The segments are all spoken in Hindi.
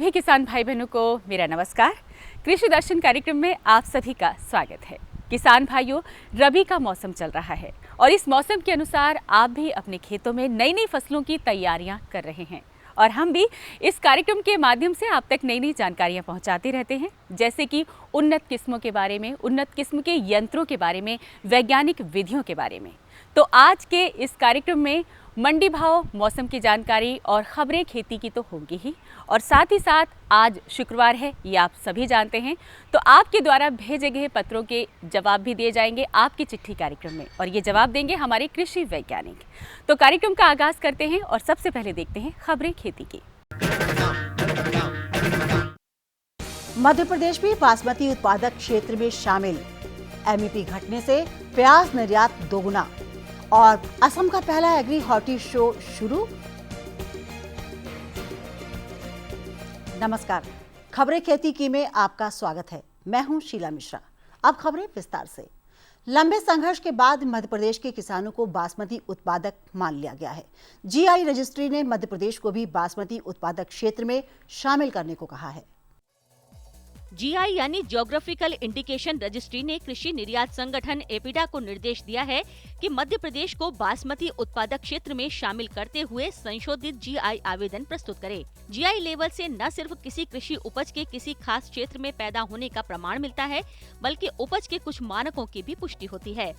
सभी किसान भाई बहनों को मेरा नमस्कार। कृषि दर्शन कार्यक्रम में आप सभी का स्वागत है। किसान भाइयों, रबी का मौसम चल रहा है और इस मौसम के अनुसार आप भी अपने खेतों में नई नई फसलों की तैयारियां कर रहे हैं और हम भी इस कार्यक्रम के माध्यम से आप तक नई नई जानकारियां पहुंचाते रहते हैं, जैसे कि उन्नत किस्मों के बारे में, उन्नत किस्म के यंत्रों के बारे में, वैज्ञानिक विधियों के बारे में। तो आज के इस कार्यक्रम में मंडी भाव, मौसम की जानकारी और खबरें खेती की तो होंगी ही, और साथ ही साथ आज शुक्रवार है, ये आप सभी जानते हैं, तो आपके द्वारा भेजे गए पत्रों के जवाब भी दिए जाएंगे आपकी चिट्ठी कार्यक्रम में, और ये जवाब देंगे हमारे कृषि वैज्ञानिक। तो कार्यक्रम का आगाज करते हैं और सबसे पहले देखते हैं खबरें खेती की। मध्य प्रदेश में बासमती उत्पादक क्षेत्र में शामिल, एमईपी घटने से प्याज निर्यात दोगुना और असम का पहला एग्री हॉर्टी शो शुरू। नमस्कार, खबरें खेती की में आपका स्वागत है। मैं हूं शीला मिश्रा। अब खबरें विस्तार से। लंबे संघर्ष के बाद मध्य प्रदेश के किसानों को बासमती उत्पादक मान लिया गया है। जीआई रजिस्ट्री ने मध्य प्रदेश को भी बासमती उत्पादक क्षेत्र में शामिल करने को कहा है। जीआई यानी ज्योग्राफिकल इंडिकेशन रजिस्ट्री ने कृषि निर्यात संगठन एपीडा को निर्देश दिया है कि मध्य प्रदेश को बासमती उत्पादक क्षेत्र में शामिल करते हुए संशोधित जीआई आवेदन प्रस्तुत करे। जीआई लेवल से न सिर्फ किसी कृषि उपज के किसी खास क्षेत्र में पैदा होने का प्रमाण मिलता है, बल्कि उपज के कुछ मानकों की भी पुष्टि होती है।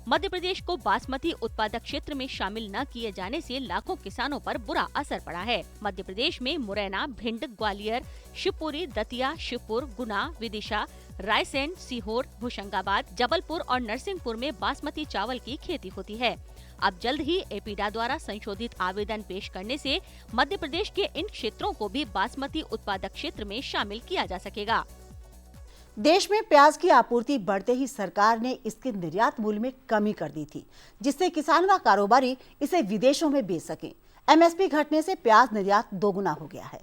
मध्य प्रदेश को बासमती उत्पादक क्षेत्र में शामिल न किए जाने से लाखों किसानों पर बुरा असर पड़ा है। मध्य प्रदेश में मुरैना, भिंड, ग्वालियर, शिवपुरी, दतिया, शिवपुर, गुना, विदिशा, रायसेन, सीहोर, होशंगाबाद, जबलपुर और नरसिंहपुर में बासमती चावल की खेती होती है। अब जल्द ही एपीडा द्वारा संशोधित आवेदन पेश करने से मध्य प्रदेश के इन क्षेत्रों को भी बासमती उत्पादक क्षेत्र में शामिल किया जा सकेगा। देश में प्याज की आपूर्ति बढ़ते ही सरकार ने इसके निर्यात मूल्य में कमी कर दी थी, जिससे किसान व कारोबारी इसे विदेशों में बेच सकें। एमएसपी घटने से प्याज निर्यात दोगुना हो गया है।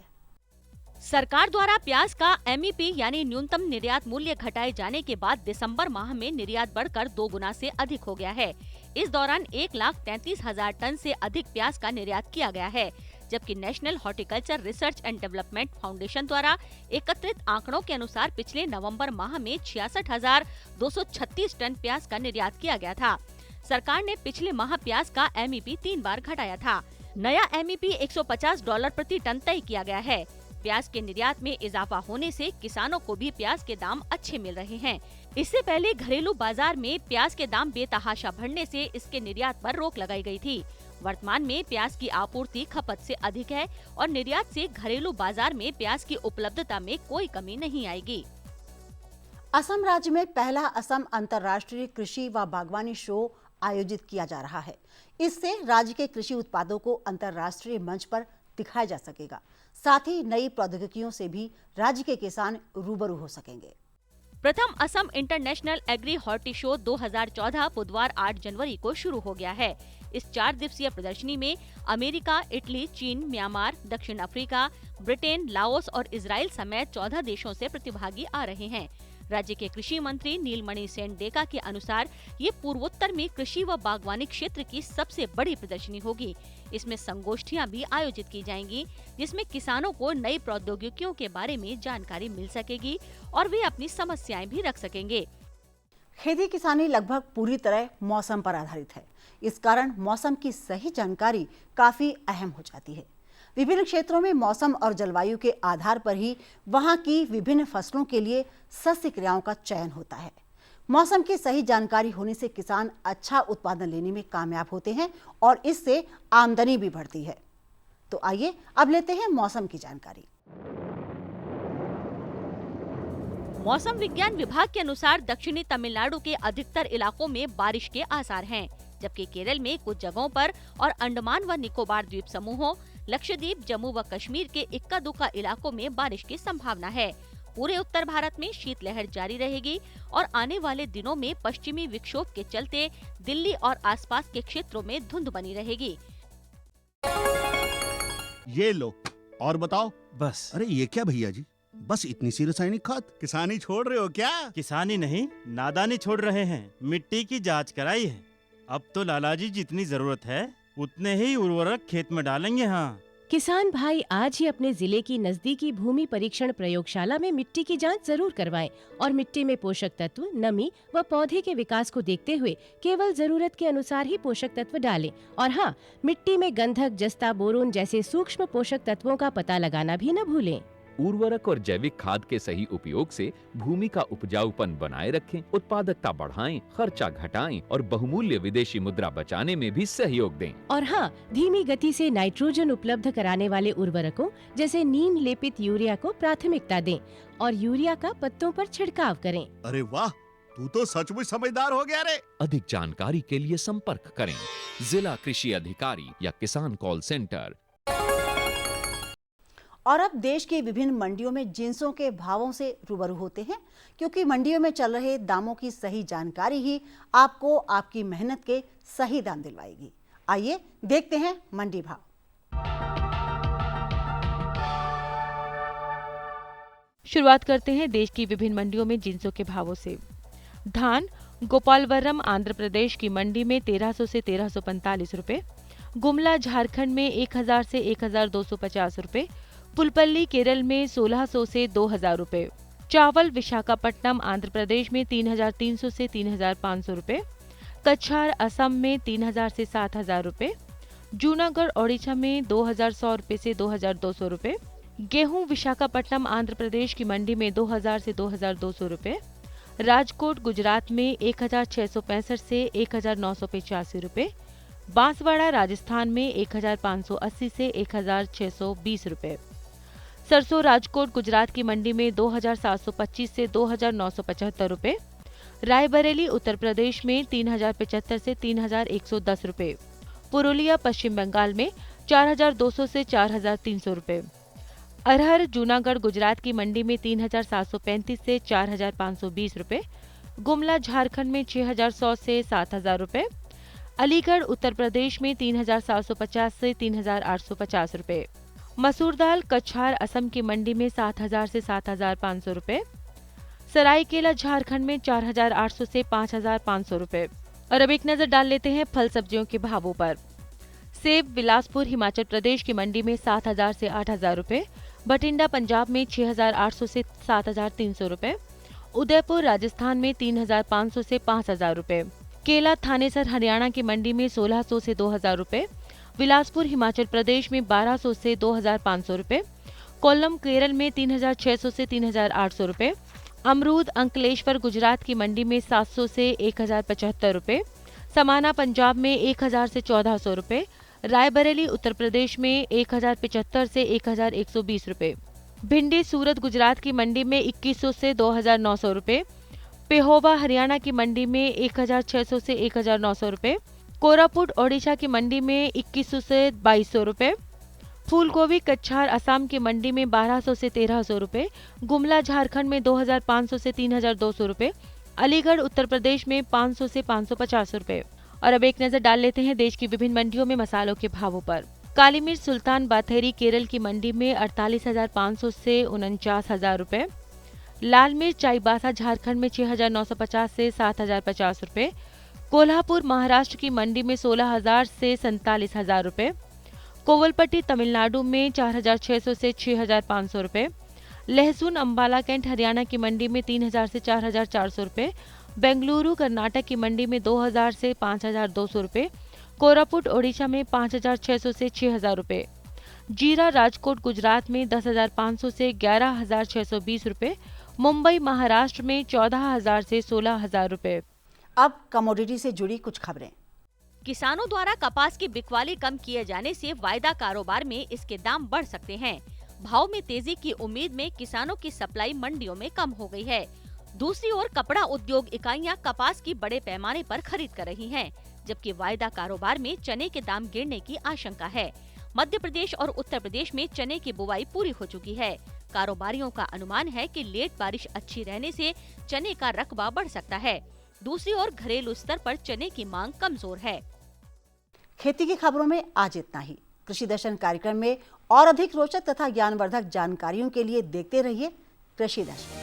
सरकार द्वारा प्याज का एमईपी यानी न्यूनतम निर्यात मूल्य घटाए जाने के बाद दिसंबर माह में निर्यात बढ़कर 2 गुना से अधिक हो गया है। इस दौरान 1,33,000 टन से अधिक प्याज का निर्यात किया गया है, जबकि national horticulture research and development foundation द्वारा एकत्रित आंकड़ों के अनुसार पिछले नवंबर माह में 66,236 टन प्याज का निर्यात किया गया था। सरकार ने पिछले माह प्याज का एमईपी 3 बार घटाया था। नया एमईपी $150 प्रति टन तय किया गया है। प्याज के निर्यात में इजाफा होने से किसानों को भी प्याज के दाम अच्छे मिल रहे हैं। इससे पहले घरेलू बाजार में प्याज के दाम बेतहाशा बढ़ने से इसके निर्यात पर रोक लगाई गई थी। वर्तमान में प्याज की आपूर्ति खपत से अधिक है और निर्यात से घरेलू बाजार में प्याज की उपलब्धता में कोई कमी नहीं आएगी। असम राज्य में पहला असम अंतर्राष्ट्रीय कृषि व बागवानी शो आयोजित किया जा रहा है। इससे राज्य के कृषि उत्पादों को अंतर्राष्ट्रीय मंच पर दिखाया जा सकेगा। साथ ही नई प्रौद्योगिकियों से भी राज्य के किसान रूबरू हो सकेंगे। प्रथम Assam international agri horti show 2014 बुधवार 8 जनवरी को शुरू हो गया है। इस 4 दिवसीय प्रदर्शनी में अमेरिका, इटली, चीन, म्यांमार, दक्षिण अफ्रीका, ब्रिटेन, लाओस और इजराइल समेत 14 देशों से प्रतिभागी आ रहे हैं। राज्य के कृषि मंत्री नीलमणि सेनडेका के अनुसार ये पूर्वोत्तर में कृषि व बागवानी क्षेत्र की सबसे बड़ी प्रदर्शनी होगी। इसमें संगोष्ठियां भी आयोजित की जाएंगी, जिसमें किसानों को नई प्रौद्योगिकियों के बारे में जानकारी मिल सकेगी और वे अपनी समस्याएं भी रख सकेंगे। खेती किसानी लगभग पूरी तरह मौसम पर आधारित है। इस कारण मौसम की सही जानकारी काफी अहम हो जाती है। विभिन्न क्षेत्रों में मौसम और जलवायु के आधार पर ही वहां की विभिन्न फसलों के लिए सस्य क्रियाओं का चयन होता है। मौसम की सही जानकारी होने से किसान अच्छा उत्पादन लेने में कामयाब होते हैं और इससे आमदनी भी बढ़ती है। तो आइए अब लेते हैं मौसम की जानकारी। मौसम विज्ञान विभाग के अनुसार दक्षिणी तमिलनाडु के अधिकतर इलाकों में बारिश के आसार हैं, जबकि केरल में कुछ जगहों पर और अंडमान व निकोबार द्वीप समूहों, लक्षद्वीप, जम्मू व कश्मीर के इक्का दुक्का इलाकों में बारिश की संभावना है। पूरे उत्तर भारत में शीतलहर जारी रहेगी और आने वाले दिनों में पश्चिमी विक्षोभ के चलते दिल्ली और आसपास के क्षेत्रों में धुंध बनी रहेगी। ये लो और बताओ। बस। अरे ये क्या भैया जी, बस इतनी सी रासायनिक खाद? किसानी छोड़ रहे हो क्या? किसानी नहीं, नादानी छोड़ रहे हैं। मिट्टी की जांच कराई है। अब तो लाला जी जितनी जरूरत है उतने ही उर्वरक खेत में डालेंगे। हाँ, किसान भाई आज ही अपने जिले की नजदीकी भूमि परीक्षण प्रयोगशाला में मिट्टी की जांच जरूर करवाएं और मिट्टी में पोषक तत्व, नमी व पौधे के विकास को देखते हुए केवल जरूरत के अनुसार ही पोषक तत्व डालें। और हाँ, मिट्टी में गंधक, जस्ता, बोरोन जैसे सूक्ष्म पोषक तत्वों का पता लगाना भी न भूलें। उर्वरक और जैविक खाद के सही उपयोग से भूमि का उपजाऊपन बनाए रखें, उत्पादकता बढ़ाएं, खर्चा घटाएं और बहुमूल्य विदेशी मुद्रा बचाने में भी सहयोग दें। और हाँ, धीमी गति से नाइट्रोजन उपलब्ध कराने वाले उर्वरकों जैसे नीम लेपित यूरिया को प्राथमिकता दें और यूरिया का पत्तों पर छिड़काव करें। अरे वाह, तू तो सचमुच समझदार हो गया रे। अधिक जानकारी के लिए संपर्क करें जिला कृषि अधिकारी या किसान कॉल सेंटर। और अब देश की विभिन्न मंडियों में जिंसों के भावों से रूबरू होते हैं, क्योंकि मंडियों में चल रहे दामों की सही जानकारी ही आपको आपकी मेहनत के सही दाम दिलवाएगी। आइए देखते हैं मंडी भाव। शुरुआत करते हैं देश की विभिन्न मंडियों में जिंसों के भावों से। धान गोपालवरम आंध्र प्रदेश की मंडी में 1300 से 1345 रुपए, गुमला झारखंड में 1000 से 1250 रुपए, पुलपल्ली केरल में 1600 से 2000 रुपए। चावल विशाखापट्टनम आंध्र प्रदेश में 3300 से 3500 रुपए, कछार असम में 3000 से 7000 रुपए, जूनागढ़ ओडिशा में 2100 रुपए से 2200 रुपए। गेहूं विशाखापट्टनम आंध्र प्रदेश की मंडी में 2000 से 2200 रुपए, राजकोट गुजरात में 1665 से 1985 रुपए, बांसवाड़ा राजस्थान में 1580 से 1620 रुपए। सरसों राजकोट गुजरात की मंडी में 2725 से 2975 रुपए, रायबरेली उत्तर प्रदेश में 3075 से 3110 रुपए, पुरुलिया पश्चिम बंगाल में 4200 से 4300 रुपए, अरहर जूनागढ़ गुजरात की मंडी में 3735 से 4520 रुपए, गुमला झारखंड में 6100 से 7000 रुपए, अलीगढ़ उत्तर प्रदेश में 3750 से 3850 रुपए, मसूर दाल कछार असम की मंडी में 7000 से 7500 रुपए, सरायकेला झारखंड में 4800 से 5500 रुपए। और अब एक नजर डाल लेते हैं फल सब्जियों के भावों पर। सेब बिलासपुर हिमाचल प्रदेश की मंडी में 7000 से 8000 रुपए, बठिंडा पंजाब में 6800 से 7300 रुपए, उदयपुर राजस्थान में 3500 से 5000 रुपए, केला थानेसर हरियाणा की मंडी में 1600 से 2000 रुपए, बिलासपुर हिमाचल प्रदेश में 1200 से 2500 रुपए, कोल्लम केरल में 3600 से 3800 रुपए, अमरूद अंकलेश्वर गुजरात की मंडी में 700 से 1075 रुपए, समाना पंजाब में 1000 से 1400 रुपए, रायबरेली उत्तर प्रदेश में 1075 से 1120 रुपए, भिंडी सूरत गुजरात की मंडी में 2100 से 2900 रुपए, पेहोवा हरियाणा की मंडी में 1600 से 1900 रुपए, कोरापुट ओडिशा की मंडी में 2100 से 2200 रुपए, फूलगोभी कछार असम की मंडी में 1200 से 1300 रुपए, गुमला झारखंड में 2500 से 3200 रुपए, अलीगढ़ उत्तर प्रदेश में 500 से 550 रुपए। और अब एक नजर डाल लेते हैं देश की विभिन्न मंडियों में मसालों के भावों पर। काली मिर्च सुल्तान बाथेरी केरल की मंडी में 48,500 से 49,000 रुपए, लाल मिर्च चाईबासा झारखंड में 6,950 से 7,050 रुपए, कोल्हापुर महाराष्ट्र की मंडी में 16,000 से 47,000 रुपए, कोवलपट्टी तमिलनाडु में 4,600 से 6,500 रुपए, लहसुन अंबाला कैंट हरियाणा की मंडी में 3,000 से 4,400 रुपए, बेंगलुरु कर्नाटक की मंडी में 2,000 से 5,200 रुपए, कोरापुट ओडिशा में 5,600 से 6,000 रुपए, जीरा राजकोट गुजरात में 10,500 से 11,620 रुपए, मुंबई महाराष्ट्र में 14,000 से 16,000 रुपए। अब कमोडिटी से जुड़ी कुछ खबरें। किसानों द्वारा कपास की बिकवाली कम किए जाने से वायदा कारोबार में इसके दाम बढ़ सकते हैं। भाव में तेजी की उम्मीद में किसानों की सप्लाई मंडियों में कम हो गई है। दूसरी ओर कपड़ा उद्योग इकाइयां कपास की बड़े पैमाने पर खरीद कर रही हैं, जबकि वायदा कारोबार में चने के दाम गिरने की आशंका है। मध्य प्रदेश और उत्तर प्रदेश में चने की बुवाई पूरी हो चुकी है। कारोबारियों का अनुमान है कि लेट बारिश अच्छी रहने से चने का रकबा बढ़ सकता है। दूसरी ओर घरेलू स्तर पर चने की मांग कमजोर है। खेती की खबरों में आज इतना ही। कृषि दर्शन कार्यक्रम में और अधिक रोचक तथा ज्ञानवर्धक जानकारियों के लिए देखते रहिए कृषि दर्शन।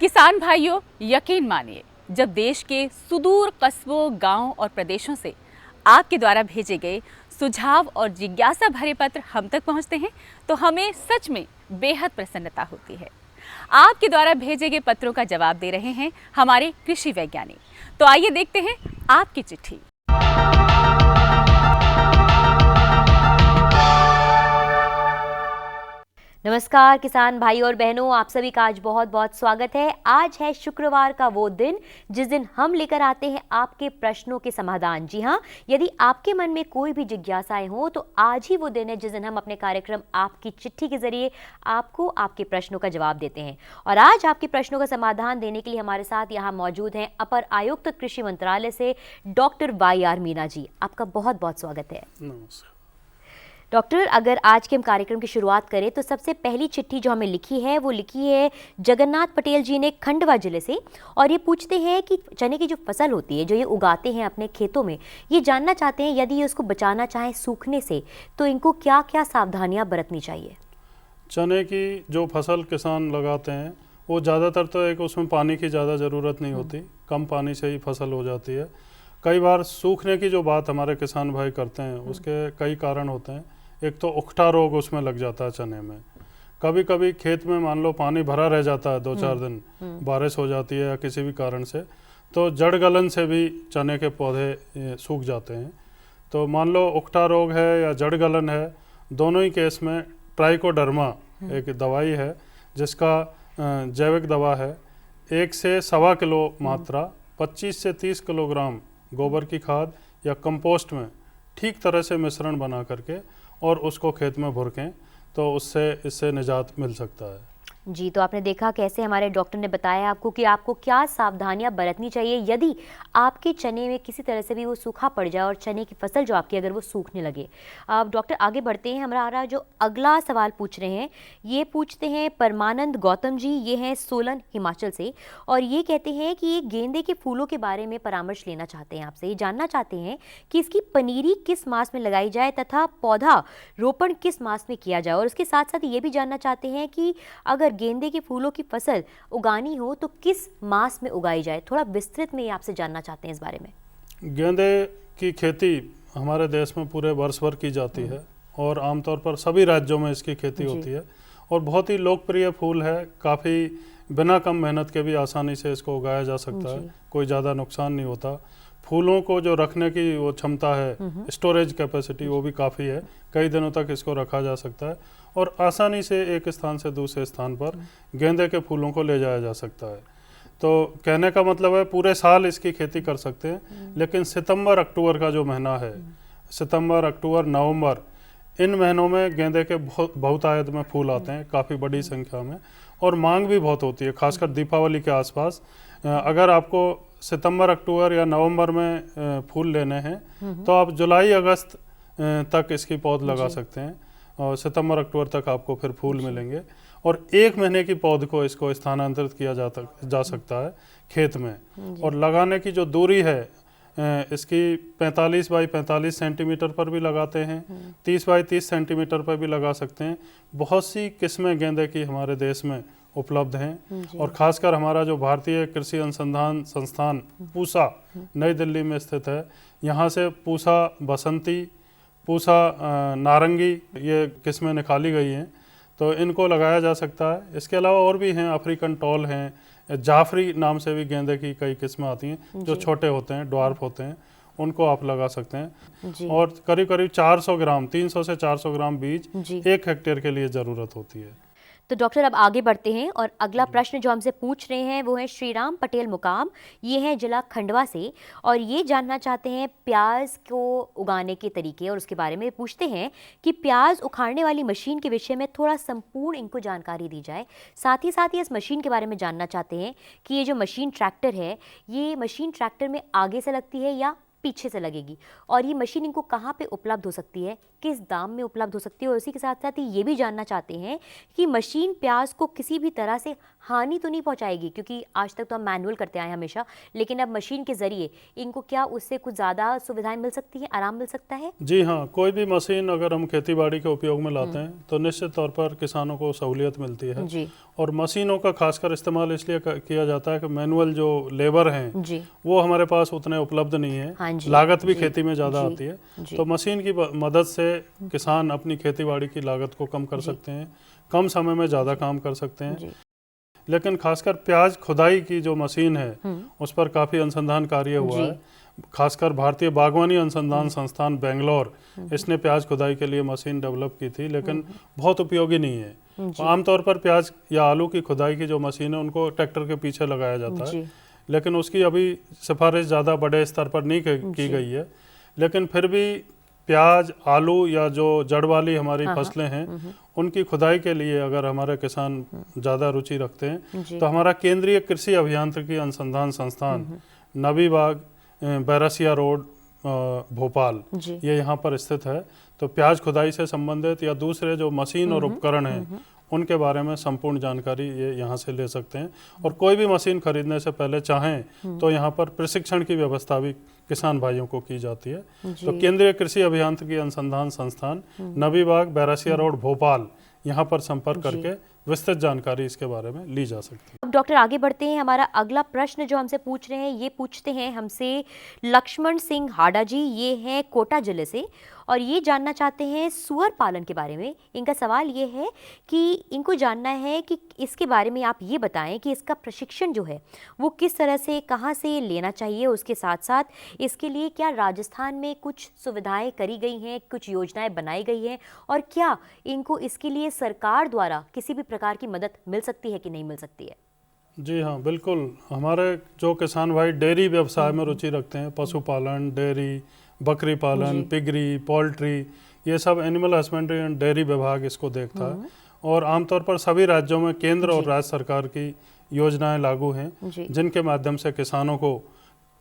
किसान भाइयों, यकीन मानिए, जब देश के सुदूर कस्बों, गांव और प्रदेशों से आपके द्वारा भेजे गए सुझाव और जिज्ञासा भरे पत्र हम तक पहुंचते हैं तो हमें सच में बेहद प्रसन्नता होती है। आपके द्वारा भेजे गए पत्रों का जवाब दे रहे हैं हमारे कृषि वैज्ञानिक। तो आइए देखते हैं आपकी चिट्ठी। नमस्कार किसान भाई और बहनों, आप सभी का आज बहुत बहुत स्वागत है। आज है शुक्रवार का वो दिन जिस दिन हम लेकर आते हैं आपके प्रश्नों के समाधान। जी हाँ, यदि आपके मन में कोई भी जिज्ञासाएं हो तो आज ही वो दिन है जिस दिन हम अपने कार्यक्रम आपकी चिट्ठी के जरिए आपको आपके प्रश्नों का जवाब देते हैं। और आज आपके प्रश्नों का समाधान देने के लिए हमारे साथ यहाँ मौजूद हैं अपर आयुक्त कृषि मंत्रालय से डॉक्टर YR मीना जी। आपका बहुत बहुत स्वागत है। नमस्कार डॉक्टर, अगर आज के हम कार्यक्रम की शुरुआत करें तो सबसे पहली चिट्ठी जो हमें लिखी है वो लिखी है जगन्नाथ पटेल जी ने खंडवा जिले से, और ये पूछते हैं कि चने की जो फसल होती है जो ये उगाते हैं अपने खेतों में, ये जानना चाहते हैं यदि ये उसको बचाना चाहें सूखने से तो इनको क्या क्या सावधानियां बरतनी चाहिए। चने की जो फसल किसान लगाते हैं वो ज़्यादातर तो एक उसमें पानी की ज़्यादा ज़रूरत नहीं होती, कम पानी से ही फसल हो जाती है। कई बार सूखने की जो बात हमारे किसान भाई करते हैं उसके कई कारण होते हैं। एक तो उकठा रोग उसमें लग जाता है चने में। कभी कभी खेत में मान लो पानी भरा रह जाता है 2-4 दिन, बारिश हो जाती है या किसी भी कारण से, तो जड़ गलन से भी चने के पौधे सूख जाते हैं। तो मान लो उकठा रोग है या जड़ गलन है, दोनों ही केस में ट्राइकोडर्मा एक दवाई है जिसका जैविक दवा है। 1 से 1.25 किलो मात्रा 25 से 30 किलोग्राम गोबर की खाद या कंपोस्ट में ठीक तरह से मिश्रण बना करके और उसको खेत में भुरकें तो इससे निजात मिल सकता है। जी, तो आपने देखा कैसे हमारे डॉक्टर ने बताया आपको कि आपको क्या सावधानियां बरतनी चाहिए यदि आपके चने में किसी तरह से भी वो सूखा पड़ जाए और चने की फसल जो आपकी अगर वो सूखने लगे। अब डॉक्टर आगे बढ़ते हैं। हमारा जो अगला सवाल पूछ रहे हैं ये पूछते हैं परमानंद गौतम जी, ये हैं सोलन हिमाचल से, और ये कहते हैं कि ये गेंदे के फूलों के बारे में परामर्श लेना चाहते हैं आपसे। ये जानना चाहते हैं कि इसकी पनीरी किस मास में लगाई जाए तथा पौधा रोपण किस मास में किया जाए, और उसके साथ साथ ये भी जानना चाहते हैं कि अगर गेंदे के फूलों की फसल उगानी हो तो किस मास में उगाई जाए। थोड़ा विस्तृत में ये आपसे जानना चाहते हैं इस बारे में। गेंदे की खेती हमारे देश में पूरे वर्ष भर की जाती है और आमतौर पर सभी राज्यों में इसकी खेती होती है और बहुत ही लोकप्रिय फूल है। काफ़ी बिना कम मेहनत के भी आसानी से इसको उगाया जा सकता है, कोई ज़्यादा नुकसान नहीं होता। फूलों को जो रखने की वो क्षमता है, स्टोरेज कैपेसिटी, वो भी काफ़ी है, कई दिनों तक इसको रखा जा सकता है और आसानी से एक स्थान से दूसरे स्थान पर गेंदे के फूलों को ले जाया जा सकता है। तो कहने का मतलब है पूरे साल इसकी खेती कर सकते हैं, लेकिन सितंबर अक्टूबर का जो महीना है, सितंबर अक्टूबर नवंबर, इन महीनों में गेंदे के बहुतायत में फूल आते हैं काफ़ी बड़ी संख्या में और मांग भी बहुत होती है, खासकर दीपावली के आसपास। अगर आपको सितंबर अक्टूबर या नवंबर में फूल लेने हैं तो आप जुलाई अगस्त तक इसकी पौध लगा सकते हैं और सितंबर अक्टूबर तक आपको फिर फूल मिलेंगे और 1 महीने की पौध को इसको स्थानांतरित किया जा सकता है खेत में। और लगाने की जो दूरी है इसकी 45 बाई 45 सेंटीमीटर पर भी लगाते हैं, 30 बाई 30 सेंटीमीटर पर भी लगा सकते हैं। बहुत सी किस्में गेंदे की हमारे देश में उपलब्ध हैं और खासकर हमारा जो भारतीय कृषि अनुसंधान संस्थान पूसा नई दिल्ली में स्थित है, यहाँ से पूसा बसंती, पूसा नारंगी, ये किस्में निकाली गई हैं, तो इनको लगाया जा सकता है। इसके अलावा और भी हैं, अफ्रीकन टॉल हैं, जाफरी नाम से भी गेंदे की कई किस्में आती हैं जो छोटे होते हैं, ड्वार्फ होते हैं, उनको आप लगा सकते हैं। और करीब करीब 400 ग्राम, 300 से 400 ग्राम बीज 1 हेक्टेयर के लिए ज़रूरत होती है। तो डॉक्टर अब आगे बढ़ते हैं और अगला प्रश्न जो हमसे पूछ रहे हैं वो है श्रीराम पटेल मुकाम, ये है जिला खंडवा से, और ये जानना चाहते हैं प्याज को उगाने के तरीके और उसके बारे में पूछते हैं कि प्याज उखाड़ने वाली मशीन के विषय में थोड़ा संपूर्ण इनको जानकारी दी जाए। साथ ही इस मशीन के बारे में जानना चाहते हैं कि ये जो मशीन ट्रैक्टर है, ये मशीन ट्रैक्टर में आगे से लगती है या पीछे से लगेगी, और ये मशीन इनको कहाँ पे उपलब्ध हो सकती है, किस दाम में उपलब्ध हो सकती है, और इसी के साथ साथ ही ये भी जानना चाहते हैं कि मशीन प्याज को किसी भी तरह से हानि तो नहीं पहुंचाएगी, क्योंकि आज तक तो हम मैनुअल करते आए हैं हमेशा, लेकिन अब मशीन के जरिए इनको क्या उससे कुछ ज़्यादा सुविधाएं मिल सकती हैं, आराम मिल सकता है। जी हाँ, कोई भी मशीन अगर हम खेती बाड़ी के उपयोग में लाते हैं तो निश्चित तौर पर किसानों को सहूलियत मिलती है जी। और मशीनों का खासकर इस्तेमाल इसलिए किया जाता है कि मैनुअल जो लेबर हैं वो हमारे पास उतने उपलब्ध नहीं है। हाँ जी, लागत भी जी, खेती में ज़्यादा जी, आती है। जी। तो मशीन की मदद से किसान अपनी खेतीबाड़ी की लागत को कम कर सकते हैं, कम समय में ज़्यादा काम कर सकते हैं। जी। लेकिन खासकर प्याज खुदाई की जो मशीन है उस पर काफ़ी अनुसंधान कार्य हुआ जी। है। खासकर भारतीय बागवानी अनुसंधान संस्थान बेंगलोर, इसने प्याज खुदाई के लिए मशीन डेवलप की थी, लेकिन बहुत उपयोगी नहीं है। आमतौर पर प्याज या आलू की खुदाई की जो मशीन है उनको ट्रैक्टर के पीछे लगाया जाता है, लेकिन उसकी अभी सिफारिश ज़्यादा बड़े स्तर पर नहीं की गई है। लेकिन फिर भी प्याज, आलू या जो जड़ वाली हमारी फसलें हैं उनकी खुदाई के लिए अगर हमारे किसान ज़्यादा रुचि रखते हैं तो हमारा केंद्रीय कृषि अभियांत्रिकी अनुसंधान संस्थान नबीबाग, बैरसिया रोड, भोपाल, ये यहाँ पर स्थित है। तो प्याज खुदाई से संबंधित या दूसरे जो मशीन और उपकरण हैं उनके बारे में संपूर्ण जानकारी ये यहाँ से ले सकते हैं। और कोई भी मशीन खरीदने से पहले चाहें तो यहाँ पर प्रशिक्षण की व्यवस्था भी किसान भाइयों को की जाती है। तो केंद्रीय कृषि अभियांत्रिकी अनुसंधान संस्थान नबीबाग, बैरसिया रोड, भोपाल, यहाँ पर संपर्क करके विस्तृत जानकारी इसके बारे में ली जा सकती है। अब डॉक्टर आगे बढ़ते हैं। हमारा अगला प्रश्न जो हमसे पूछ रहे हैं, ये पूछते हैं हमसे लक्ष्मण सिंह हाडा जी, ये हैं कोटा जिले से, और ये जानना चाहते हैं सुअर पालन के बारे में। इनका सवाल ये है कि इनको जानना है कि इसके बारे में आप ये बताएं कि इसका प्रशिक्षण जो है वो किस तरह से, कहाँ से लेना चाहिए, उसके साथ साथ इसके लिए क्या राजस्थान में कुछ सुविधाएं करी गई हैं, कुछ योजनाएं बनाई गई हैं, और क्या इनको इसके लिए सरकार द्वारा किसी भी प्रकार की मदद मिल सकती है कि नहीं मिल सकती है? जी हाँ, बिल्कुल। हमारे जो किसान भाई डेयरी व्यवसाय में रुचि रखते हैं, पशुपालन, डेयरी, बकरी पालन, पिगरी, पोल्ट्री, ये सब एनिमल हस्बेंड्री एंड डेयरी विभाग इसको देखता है। और आमतौर पर सभी राज्यों में केंद्र और राज्य सरकार की योजनाएं लागू हैं जिनके माध्यम से किसानों को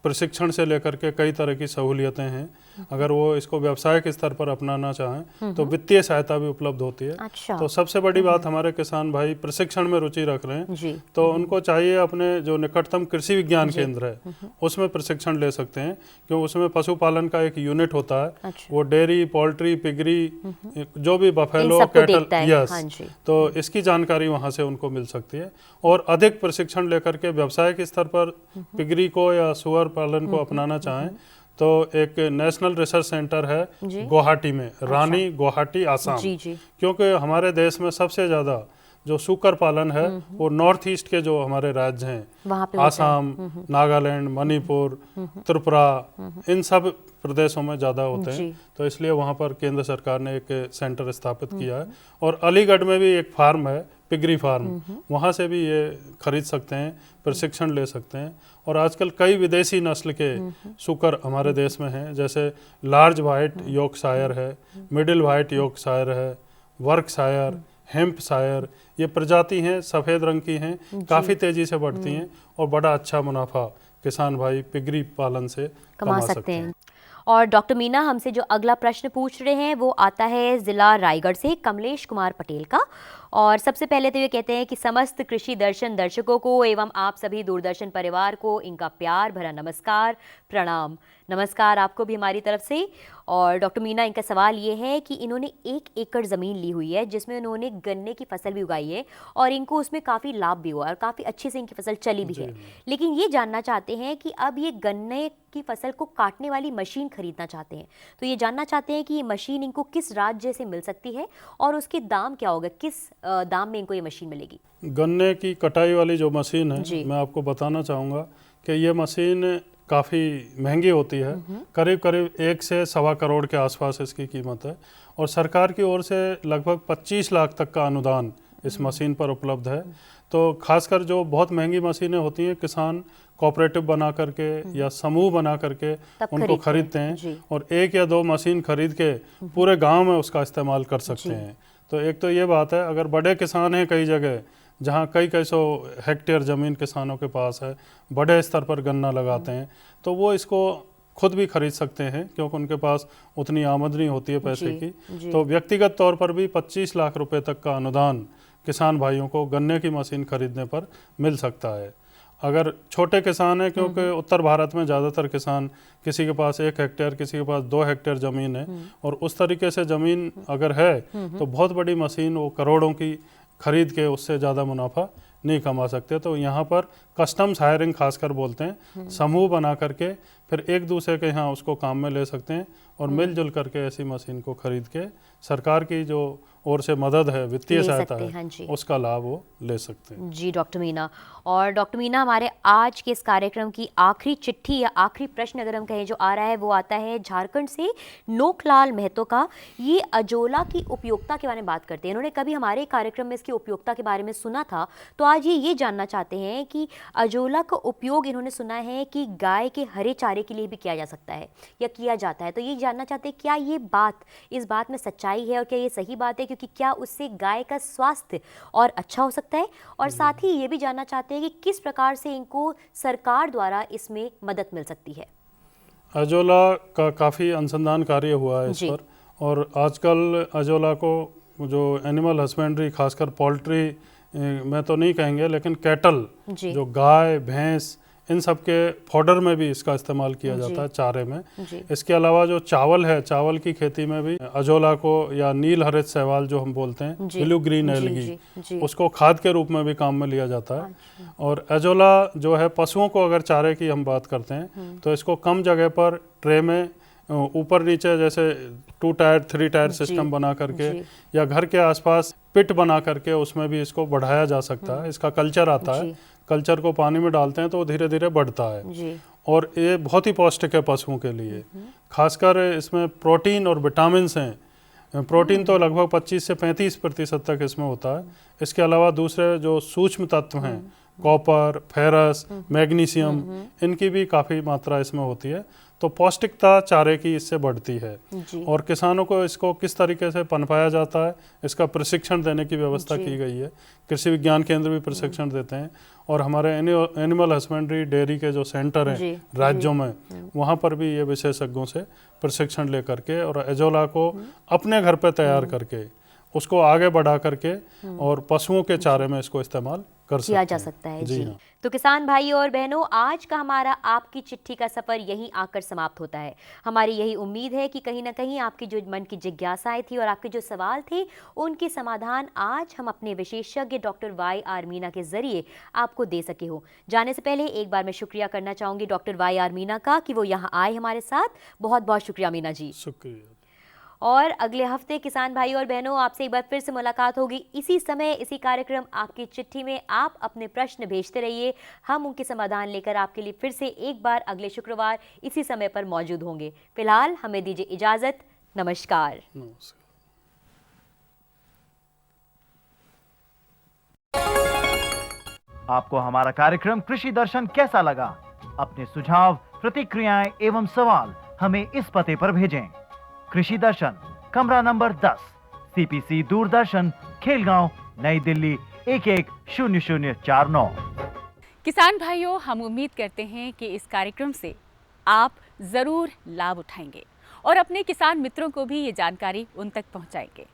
प्रशिक्षण से लेकर के कई तरह की सहूलियतें हैं। अगर वो इसको व्यावसायिक स्तर पर अपनाना चाहें तो वित्तीय सहायता भी उपलब्ध होती है। अच्छा। तो सबसे बड़ी बात, हमारे किसान भाई प्रशिक्षण में रुचि रख रहे हैं तो उनको चाहिए अपने जो निकटतम कृषि विज्ञान केंद्र है उसमें प्रशिक्षण ले सकते हैं, क्योंकि उसमें पशुपालन का एक यूनिट होता है। अच्छा। वो डेयरी, पोल्ट्री, पिगरी, जो भी बफेलो, कैटल, यस, तो इसकी जानकारी वहाँ से उनको मिल सकती है। और अधिक प्रशिक्षण लेकर के व्यावसायिक स्तर पर पिगरी को या सुअर पालन को अपनाना चाहें तो एक नेशनल रिसर्च सेंटर है गुवाहाटी में, रानी गुवाहाटी, आसाम। क्योंकि हमारे देश में सबसे ज़्यादा जो सूकर पालन है वो नॉर्थ ईस्ट के जो हमारे राज्य हैं, आसाम, नागालैंड, मणिपुर, त्रिपुरा, इन सब प्रदेशों में ज़्यादा होते हैं। तो इसलिए वहाँ पर केंद्र सरकार ने एक सेंटर स्थापित किया है। और अलीगढ़ में भी एक फार्म है, पिगरी फार्म, वहाँ से भी ये खरीद सकते हैं, प्रशिक्षण ले सकते हैं। और आजकल कई विदेशी नस्ल के सूकर हमारे देश में हैं, जैसे लार्ज वाइट यॉर्कशायर है, मिडिल वाइट यॉर्कशायर है, वर्कशायर, हेम्पशायर, ये प्रजाति हैं, सफ़ेद रंग की हैं, काफ़ी तेज़ी से बढ़ती हैं और बड़ा अच्छा मुनाफा किसान भाई पिगरी पालन से कमा सकते हैं। और डॉक्टर मीना हमसे जो अगला प्रश्न पूछ रहे हैं वो आता है ज़िला रायगढ़ से कमलेश कुमार पटेल का। और सबसे पहले तो ये कहते हैं कि समस्त कृषि दर्शन दर्शकों को एवं आप सभी दूरदर्शन परिवार को इनका प्यार भरा नमस्कार, प्रणाम। नमस्कार आपको भी हमारी तरफ से। और डॉक्टर मीना, इनका सवाल ये है कि इन्होंने 1 एकड़ ज़मीन ली हुई है जिसमें उन्होंने गन्ने की फसल भी उगाई है और इनको उसमें काफ़ी लाभ भी हुआ और काफ़ी अच्छे से इनकी फसल चली भी है। लेकिन ये जानना चाहते हैं कि अब ये गन्ने की फसल को काटने वाली मशीन खरीदना चाहते हैं, तो ये जानना चाहते हैं कि ये मशीन इनको किस राज्य से मिल सकती है और उसके दाम क्या होगा, किस दाम में इनको ये मशीन मिलेगी? गन्ने की कटाई वाली जो मशीन है, मैं आपको बताना चाहूँगा कि ये मशीन काफ़ी महंगी होती है, करीब करीब 1 से सवा करोड़ के आसपास इसकी कीमत है। और सरकार की ओर से लगभग 25 लाख तक का अनुदान इस मशीन पर उपलब्ध है। तो खासकर जो बहुत महंगी मशीनें होती हैं, किसान कोऑपरेटिव बना करके या समूह बना करके उनको खरीदते हैं और 1 या 2 मशीन खरीद के पूरे गांव में उसका इस्तेमाल कर सकते हैं। तो एक तो ये बात है, अगर बड़े किसान हैं कई जगह जहाँ कई सौ हेक्टेयर ज़मीन किसानों के पास है, बड़े स्तर पर गन्ना लगाते हैं, तो वो इसको खुद भी खरीद सकते हैं क्योंकि उनके पास उतनी आमदनी होती है पैसे की। तो व्यक्तिगत तौर पर भी 25 लाख रुपए तक का अनुदान किसान भाइयों को गन्ने की मशीन खरीदने पर मिल सकता है। अगर छोटे किसान हैं, क्योंकि उत्तर भारत में ज़्यादातर किसान, किसी के पास 1 हेक्टेयर, किसी के पास 2 हेक्टेयर ज़मीन है, और उस तरीके से ज़मीन अगर है तो बहुत बड़ी मशीन वो करोड़ों की खरीद के उससे ज़्यादा मुनाफा नहीं कमा सकते। तो यहाँ पर कस्टम्स हायरिंग खासकर बोलते हैं, समूह बना करके फिर एक दूसरे के यहाँ उसको काम में ले सकते हैं और मिलजुल करके ऐसी मशीन को खरीद के सरकार की जो ओर से मदद है, वित्तीय सहायता है, हाँ जी। उसका लाभ वो ले सकते हैं। जी डॉक्टर मीना। और डॉक्टर मीना, हमारे आज के इस कार्यक्रम की आखिरी चिट्ठी या आखिरी प्रश्न अगर हम कहें जो आ रहा है, वो आता है झारखंड से नोखलाल महतो का। ये अजोला की उपयोगिता के बारे में बात करते हैं। इन्होंने कभी हमारे कार्यक्रम में इसकी उपयोगिता के बारे में सुना था, तो आज ये जानना चाहते हैं कि अजोला का उपयोग इन्होंने सुना है कि गाय के हरे चारे के लिए भी किया जा सकता है या किया जाता है। तो ये जानना चाहते हैं क्या ये बात, इस बात में सच्चाई है और क्या ये सही बात है, क्योंकि क्या उससे गाय का स्वास्थ्य और अच्छा हो सकता है। और साथ ही ये भी जानना चाहते हैं कि किस प्रकार से इनको सरकार द्वारा इसमें मदद मिल सकती है। अजोला का काफ़ी अनुसंधान कार्य हुआ है इस पर, और आजकल अजोला को जो एनिमल हस्बेंड्री, खासकर पोल्ट्री में तो नहीं कहेंगे, लेकिन कैटल जो गाय भैंस इन सब के फॉडर में भी इसका इस्तेमाल किया जाता है, चारे में। इसके अलावा जो चावल है, चावल की खेती में भी अजोला को, या नील हरित शैवाल जो हम बोलते हैं, ब्लू ग्रीन एल्गी, उसको खाद के रूप में भी काम में लिया जाता है। और अजोला जो है पशुओं को अगर चारे की हम बात करते हैं तो इसको कम जगह पर ट्रे में ऊपर नीचे जैसे 2 टायर 3 टायर सिस्टम बना करके या घर के आसपास पिट बना करके उसमें भी इसको बढ़ाया जा सकता है। इसका कल्चर आता है, कल्चर को पानी में डालते हैं तो धीरे धीरे बढ़ता है और ये बहुत ही पौष्टिक है पशुओं के लिए। खासकर इसमें प्रोटीन और विटामिन हैं। प्रोटीन तो लगभग 25 से 35% तक इसमें होता है। इसके अलावा दूसरे जो सूक्ष्म तत्व हैं, कॉपर, फेरस, मैग्नीशियम, इनकी भी काफ़ी मात्रा इसमें होती है। तो पौष्टिकता चारे की इससे बढ़ती है। और किसानों को इसको किस तरीके से पनपाया जाता है, इसका प्रशिक्षण देने की व्यवस्था की गई है। कृषि विज्ञान केंद्र भी प्रशिक्षण देते हैं और हमारे एनिमल हस्बेंड्री डेयरी के जो सेंटर हैं राज्यों में, वहाँ पर भी ये विशेषज्ञों से प्रशिक्षण ले करके और अजोला को अपने घर पे तैयार करके उसको आगे बढ़ा करके और पशुओं के चारे में इसको इस्तेमाल किया जा सकता है। जी हाँ। तो किसान भाई और बहनों, आज का हमारा आपकी चिट्ठी का सफर यहीं आकर समाप्त होता है। हमारी यही उम्मीद है कि कहीं ना कहीं आपकी जो मन की जिज्ञासाएं थी और आपके जो सवाल थे, उनके समाधान आज हम अपने विशेषज्ञ डॉक्टर YR मीना के जरिए आपको दे सके हो। जाने से पहले एक बार मैं शुक्रिया करना चाहूंगी डॉक्टर YR मीना का कि वो यहाँ आए हमारे साथ। बहुत बहुत शुक्रिया मीना जी। शुक्रिया। और अगले हफ्ते किसान भाई और बहनों, आपसे एक बार फिर से मुलाकात होगी इसी समय, इसी कार्यक्रम आपकी चिट्ठी में। आप अपने प्रश्न भेजते रहिए, हम उनके समाधान लेकर आपके लिए फिर से एक बार अगले शुक्रवार इसी समय पर मौजूद होंगे। फिलहाल हमें दीजिए इजाजत। नमस्कार। आपको हमारा कार्यक्रम कृषि दर्शन कैसा लगा? अपने सुझाव, प्रतिक्रियाएं एवं सवाल हमें इस पते पर भेजें। कृषि दर्शन, कमरा नंबर 10, CPC दूरदर्शन, खेलगांव, नई दिल्ली 110049। किसान भाइयों, हम उम्मीद करते हैं कि इस कार्यक्रम से आप ज़रूर लाभ उठाएंगे और अपने किसान मित्रों को भी ये जानकारी उन तक पहुंचाएंगे।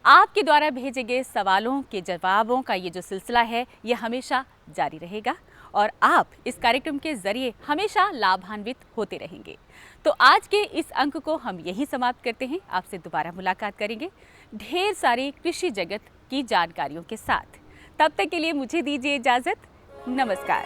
आपके द्वारा भेजे गए सवालों के जवाबों का ये जो सिलसिला है, ये हमेशा जारी रहेगा और आप इस कार्यक्रम के जरिए हमेशा लाभान्वित होते रहेंगे। तो आज के इस अंक को हम यही समाप्त करते हैं। आपसे दोबारा मुलाकात करेंगे ढेर सारी कृषि जगत की जानकारियों के साथ। तब तक के लिए मुझे दीजिए इजाज़त। नमस्कार।